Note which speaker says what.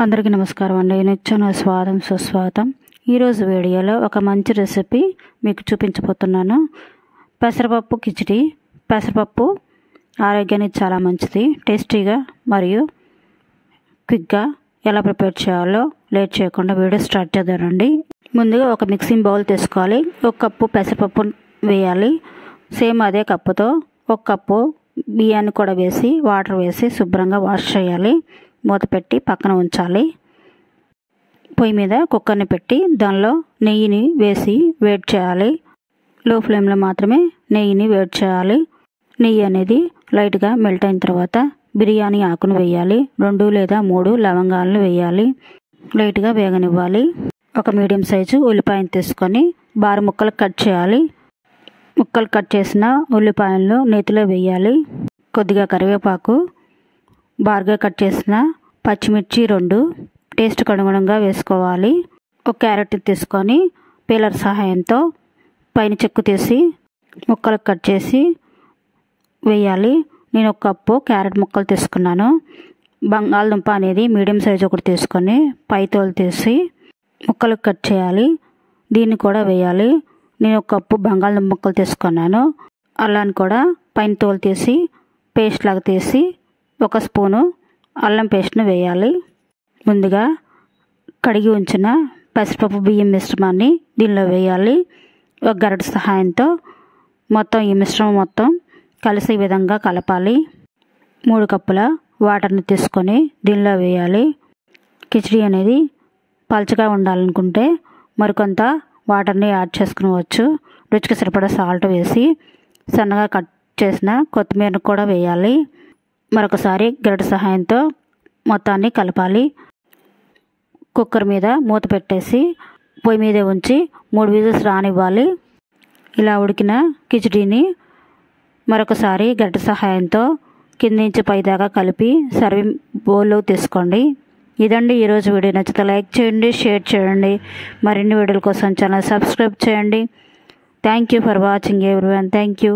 Speaker 1: అందరికీ నమస్కారం అండి. నిత్యం స్వాగతం సుస్వాగతం. ఈరోజు వీడియోలో ఒక మంచి రెసిపీ మీకు చూపించబోతున్నాను. పెసరపప్పు కిచిడి. పెసరపప్పు ఆరోగ్యానికి చాలా మంచిది. టేస్టీగా మరియు క్విక్గా ఎలా ప్రిపేర్ చేయాలో లేట్ చేయకుండా వీడియో స్టార్ట్ చేద్దామండి. ముందుగా ఒక మిక్సింగ్ బౌల్ తీసుకోవాలి. ఒక కప్పు పెసరపప్పు వేయాలి. సేమ్ అదే కప్పుతో ఒక కప్పు బియ్యాన్ని కూడా వేసి వాటర్ వేసి శుభ్రంగా వాష్ చేయాలి. మూత పెట్టి పక్కన ఉంచాలి. పొయ్యి మీద కుక్కర్ని పెట్టి దానిలో నెయ్యిని వేసి వేడి చేయాలి. లో ఫ్లేమ్లో మాత్రమే నెయ్యిని వేడి చేయాలి. నెయ్యి అనేది లైట్గా మెల్ట్ అయిన తర్వాత బిర్యానీ ఆకును వేయాలి. 2 లేదా 3 లవంగాలను వేయాలి. లైట్గా వేగనివ్వాలి. ఒక మీడియం సైజు ఉల్లిపాయను తీసుకొని బారు ముక్కలు కట్ చేయాలి. ముక్కలు కట్ చేసిన ఉల్లిపాయలను నేతిలో వేయాలి. కొద్దిగా కరివేపాకు, బారుగా కట్ చేసిన పచ్చిమిర్చి 2 టేస్ట్కి అనుగుణంగా వేసుకోవాలి. ఒక క్యారెట్ తీసుకొని పీలర్ సహాయంతో పైన చెక్కు తీసి ముక్కలు కట్ చేసి వేయాలి. నేను ఒక కప్పు క్యారెట్ ముక్కలు తీసుకున్నాను. బంగాళదుంప అనేది మీడియం సైజు ఒకటి తీసుకొని పై తోలు తీసి ముక్కలు కట్ చేయాలి. దీన్ని కూడా వేయాలి. నేను ఒక కప్పు బంగాళదుంప ముక్కలు తీసుకున్నాను. అల్లాన్ని కూడా పైన తోలు తీసి పేస్ట్ లాగా తీసి ఒక స్పూను అల్లం పేస్ట్ను వేయాలి. ముందుగా కడిగి ఉంచిన పెసరపప్పు బియ్యం మిశ్రమాన్ని దీనిలో వేయాలి. ఒక గరిటె సహాయంతో మొత్తం ఈ మిశ్రమం మొత్తం కలిసే విధంగా కలపాలి. 3 కప్పుల వాటర్ని తీసుకొని దీనిలో వేయాలి. కిచిడి అనేది పల్చగా ఉండాలనుకుంటే మరికొంత వాటర్ని యాడ్ చేసుకునవచ్చు. రుచికి సరిపడా సాల్ట్ వేసి సన్నగా కట్ చేసిన కొత్తిమీరను కూడా వేయాలి. మరొకసారి గరిటె సహాయంతో మొత్తాన్ని కలపాలి. కుక్కర్ మీద మూత పెట్టేసి పొయ్యి మీద ఉంచి 3 విజిల్స్ రానివ్వాలి. ఇలా ఉడికిన కిచిడీని మరొకసారి గరిటె సహాయంతో కింద నుంచి పై దాకా కలిపి సర్వింగ్ బౌల్లో తీసుకోండి. ఇదండి ఈరోజు వీడియో. నచ్చితే లైక్ చేయండి, షేర్ చేయండి. మరిన్ని వీడియోల కోసం ఛానల్ సబ్స్క్రైబ్ చేయండి. Thank you for watching everyone. Thank you.